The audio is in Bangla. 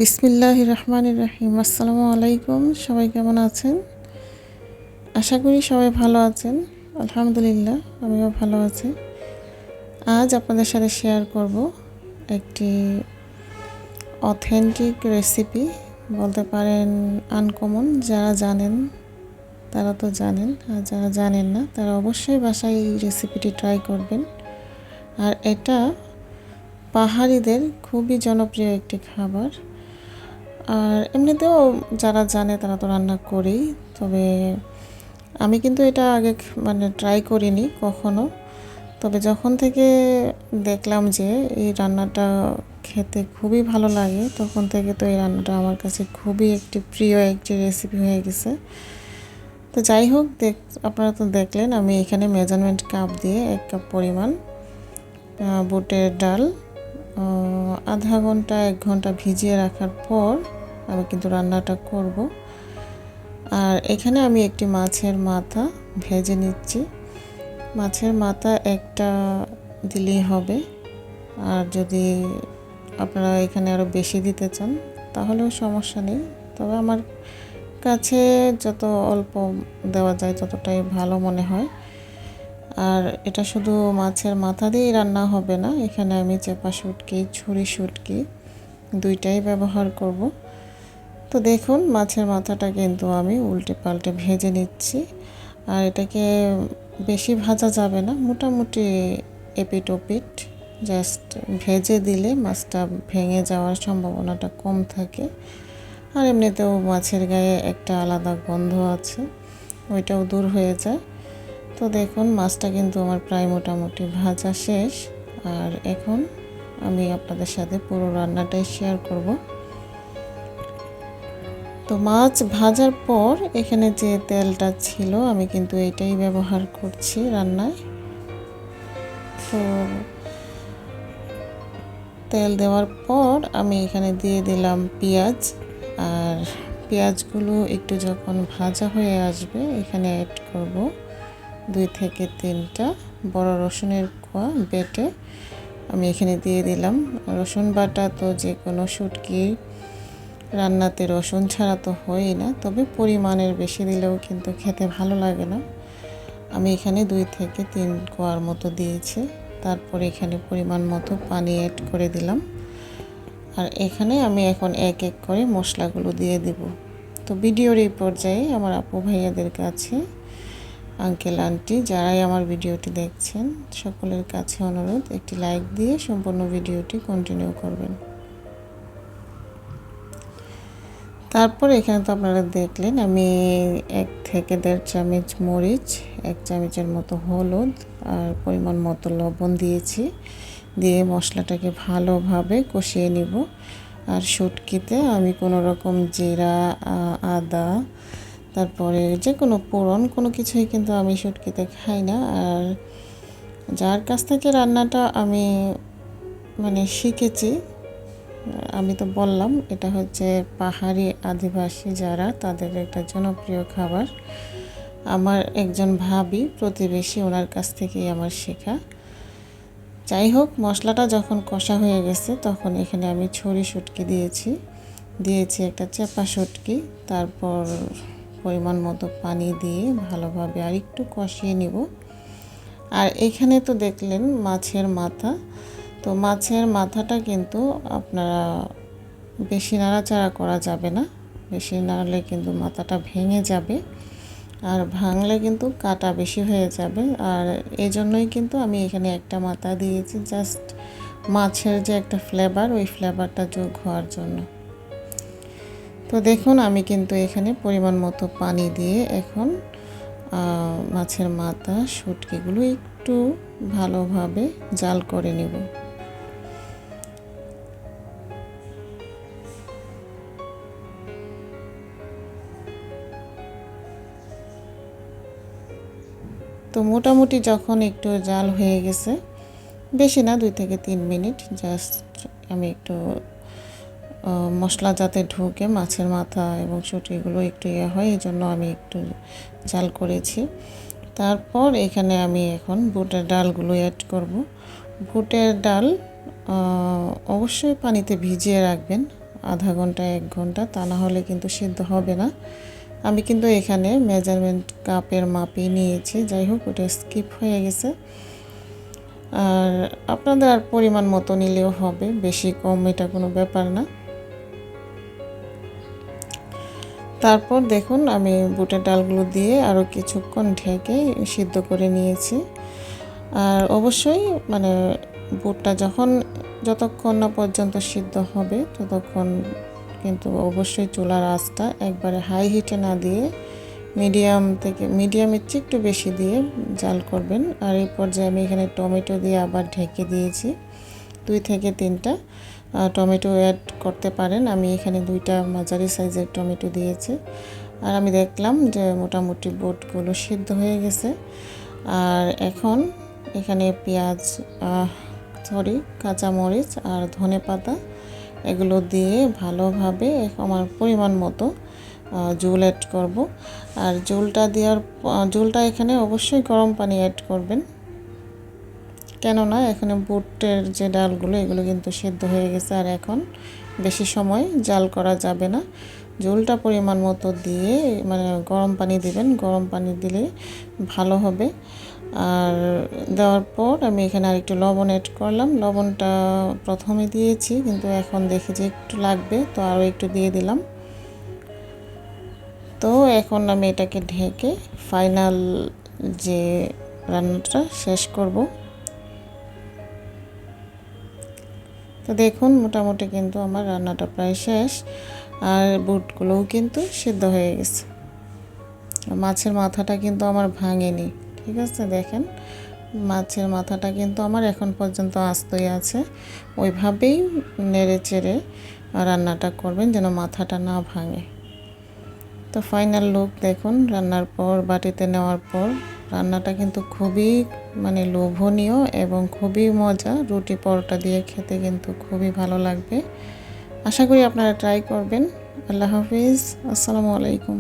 বিসমিল্লাহির রহমানির রহিম। আসসালামু আলাইকুম। সবাই কেমন আছেন? আশা করি সবাই ভালো আছেন। আলহামদুলিল্লাহ, আমিও ভালো আছি। আজ আপনাদের সাথে শেয়ার করব একটি অথেন্টিক রেসিপি, বলতে পারেন আনকমন। যারা জানেন তারা তো জানেন, আর যারা জানেন না তারা অবশ্যই বাসায় এই রেসিপিটি ট্রাই করবেন। আর এটা পাহাড়িদের খুবই জনপ্রিয় একটি খাবার। আর এমনিতেও যারা জানে তারা তো রান্না করেই, তবে আমি কিন্তু এটা আগে ট্রাই করিনি কখনো। তবে যখন থেকে দেখলাম যে এই রান্নাটা খেতে খুবই ভালো লাগে, তখন থেকে তো এই রান্নাটা আমার কাছে খুবই একটি প্রিয় একটি রেসিপি হয়ে গেছে। তো যাই হোক, আপনারা তো দেখলেন আমি এখানে মেজারমেন্ট কাপ দিয়ে 1 কাপ পরিমাণ বুটের ডাল আধা ঘন্টা 1 ঘন্টা ভিজিয়ে রাখার পর আমি কিন্তু রান্নাটা করব। আর এখানে আমি একটি মাছের মাথা ভেজে নিচ্ছি। মাছের মাথা একটা দিলেই হবে, আর যদি আপনারা এখানে আরও বেশি দিতে চান তাহলেও সমস্যা নেই। তবে আমার কাছে যত অল্প দেওয়া যায় ততটাই ভালো মনে হয়। আর এটা শুধু মাছের মাথা দিয়েই রান্না হবে না, এখানে আমি চেপা শুটকি, ছুরি শুটকি দুইটাই ব্যবহার করব। তো দেখুন, মাছের মাথাটা কিন্তু আমি উল্টে পাল্টে ভেজে নিচ্ছি। আর এটাকে বেশি ভাজা যাবে না, মোটামুটি এপিট ওপিট জাস্ট ভেজে দিলে মাছটা ভেঙে যাওয়ার সম্ভাবনাটা কম থাকে। আর এমনিতেও মাছের গায়ে একটা আলাদা গন্ধ আছে, ওইটাও দূর হয়ে যায়। তো দেখুন, মাছটা কিন্তু আমার প্রায় মোটামুটি ভাজা শেষ। আর এখন আমি আপনাদের সাথে পুরো রান্নাটাই শেয়ার করব। তো মাছ ভাজার পর এখানে যে তেলটা ছিল আমি কিন্তু এটাই ব্যবহার করছি রান্নায়। তো তেল দেওয়ার পর আমি এখানে দিয়ে দিলাম পেঁয়াজ। আর পেঁয়াজগুলো একটু যখন ভাজা হয়ে আসবে এখানে অ্যাড করব 2 থেকে 3টা বড় রসুনের কোয়া বেটে আমি এখানে দিয়ে দিলাম। রসুন বাটা তো যে কোনো শুটকি রান্নাতে রসুন ছাড়া তো হয়ই না, তবে পরিমাণের বেশি দিলেও কিন্তু খেতে ভালো লাগে না। আমি এখানে 2 থেকে 3 কোয়ার মতো দিয়েছি। তারপর এখানে পরিমাণ মতো পানি অ্যাড করে দিলাম। আর এখানে আমি এখন এক এক করে মশলাগুলো দিয়ে দেব। তো ভিডিওর এই পর্যায়ে আমার আপু ভাইয়াদের কাছে, আঙ্কেল আন্টি যারাই আমার ভিডিওটি দেখছেন সকলের কাছে অনুরোধ, একটি লাইক দিয়ে সম্পূর্ণ ভিডিওটি কন্টিনিউ করবেন। তারপর এখানে তো আপনারা দেখলেন আমি 1 থেকে 1.5 চামচ মরিচ, 1 চামচের মতো হলুদ আর পরিমাণ মতো লবণ দিয়েছি। দিয়ে মশলাটাকে ভালোভাবে কষিয়ে নিব। আর শুটকিতে আমি কোনো রকম জিরা, আদা, তারপরে যে কোনো পোড়ন কোনো কিছুই কিন্তু আমি শুটকিতে খাই না। আর যার কাছ থেকে রান্নাটা আমি শিখেছি, আমি তো বললাম এটা হচ্ছে পাহাড়ি আদিবাসী যারা, তাদের একটা জনপ্রিয় খাবার। আমার একজন ভাবি প্রতিবেশী, ওনার কাছ থেকেই আমার শেখা। যাই হোক, মশলাটা যখন কষা হয়ে গেছে তখন এখানে আমি ছুরি শুটকি দিয়েছি একটা চেপা শুটকি। তারপর পরিমাণ মতো পানি দিয়ে ভালোভাবে আর একটু কষিয়ে নিব। আর এখানে তো দেখলেন মাছের মাথা। তো মাছের মাথাটা কিন্তু আপনারা বেশি নাড়াচাড়া করা যাবে না, বেশি নাড়লে কিন্তু মাথাটা ভেঙে যাবে, আর ভাঙলে কিন্তু কাটা বেশি হয়ে যাবে। আর এই জন্যই কিন্তু আমি এখানে একটা মাথা দিয়েছি, জাস্ট মাছের যে একটা ফ্লেভার, ওই ফ্লেভারটা যোগ হওয়ার জন্য। তো দেখুন, আমি কিন্তু এখানে পরিমাণ মতো পানি দিয়ে এখন মাছের মাথা শুটকিগুলো একটু ভালোভাবে জাল করে নেব। তো মোটামুটি যখন একটু জাল হয়ে গেছে, বেশি না 2 থেকে 3 মিনিট, জাস্ট আমি একটু মশলা যাতে ঢুকে মাছের মাথা এবং শুটকিগুলো একটু হয়, এই জন্য আমি একটু জাল করেছি। তারপর এখানে আমি এখন বুটের ডালগুলো অ্যাড করব। বুটের ডাল অবশ্যই পানিতে ভিজিয়ে রাখবেন, আধা ঘন্টা 1 ঘন্টা, তা না হলে কিন্তু সিদ্ধ হবে না। আমি কিন্তু এখানে মেজারমেন্ট কাপের মাপই নিয়েছি, যাই হোক ওটা স্কিপ হয়ে গেছে। আর আপনাদের আর পরিমাণ মতো নিলেও হবে, বেশি কম এটা কোনো ব্যাপার না। তারপর দেখুন আমি বুটের ডালগুলো দিয়ে আরও কিছুক্ষণ ঢেকে সিদ্ধ করে নিয়েছি। আর অবশ্যই মানে বুটটা যতক্ষণ না পর্যন্ত সিদ্ধ হবে ততক্ষণ কিন্তু অবশ্যই চুলার আঁচটা একবারে হাই হিটে না দিয়ে মিডিয়ামের চেয়ে একটু বেশি দিয়ে জাল করবেন। আর এই পর্যায়ে আমি এখানে টমেটো দিয়ে আবার ঢেকে দিয়েছি। 2 থেকে 3টা টমেটো অ্যাড করতে পারেন। আমি এখানে 2টা মাঝারি সাইজের টমেটো দিয়েছি। আর আমি দেখলাম যে মোটামুটি বুটগুলো সিদ্ধ হয়ে গেছে। আর এখন এখানে পেঁয়াজ কাঁচামরিচ আর ধনেপাতা এগুলো দিয়ে ভালোভাবে আমার পরিমাণ মতো ঝোল অ্যাড করব। আর ঝোলটা এখানে অবশ্যই গরম পানি অ্যাড করবেন, কেননা এখানে বুটের যে ডালগুলো এগুলো কিন্তু সেদ্ধ হয়ে গেছে। আর এখন বেশি সময় জাল করা যাবে না। ঝোলটা পরিমাণ মতো দিয়ে মানে গরম পানি দিবেন, গরম পানি দিলে ভালো হবে। আর দেওয়ার পর আমি এখানে আরেকটু লবণ অ্যাড করলাম। লবণটা প্রথমে দিয়েছি কিন্তু এখন দেখি যে একটু লাগবে, তো আরও একটু দিয়ে দিলাম। তো এখন আমি এটাকে ঢেকে ফাইনাল যে রান্নাটা শেষ করব। তো দেখুন মোটামুটি কিন্তু আমার রান্নাটা প্রায় শেষ। আর বুটগুলোও কিন্তু সিদ্ধ হয়ে গেছে। মাছের মাথাটা কিন্তু আমার ভাঙেনি, ঠিক আছে। দেখেন মাছের মাথাটা কিন্তু আমার এখন পর্যন্ত আস্তই আছে। ওইভাবেই নেড়ে চেড়ে রান্নাটা করবেন যেন মাথাটা না ভাঙে। তো ফাইনাল লুক দেখুন রান্নার পর বাটিতে নেওয়ার পর। রান্নাটা কিন্তু খুবই মানে লোভনীয় এবং খুবই মজা। রুটি পরোটা দিয়ে খেতে কিন্তু খুবই ভালো লাগবে। আশা করি আপনারা ট্রাই করবেন। আল্লাহ হাফিজ, আসসালামু আলাইকুম।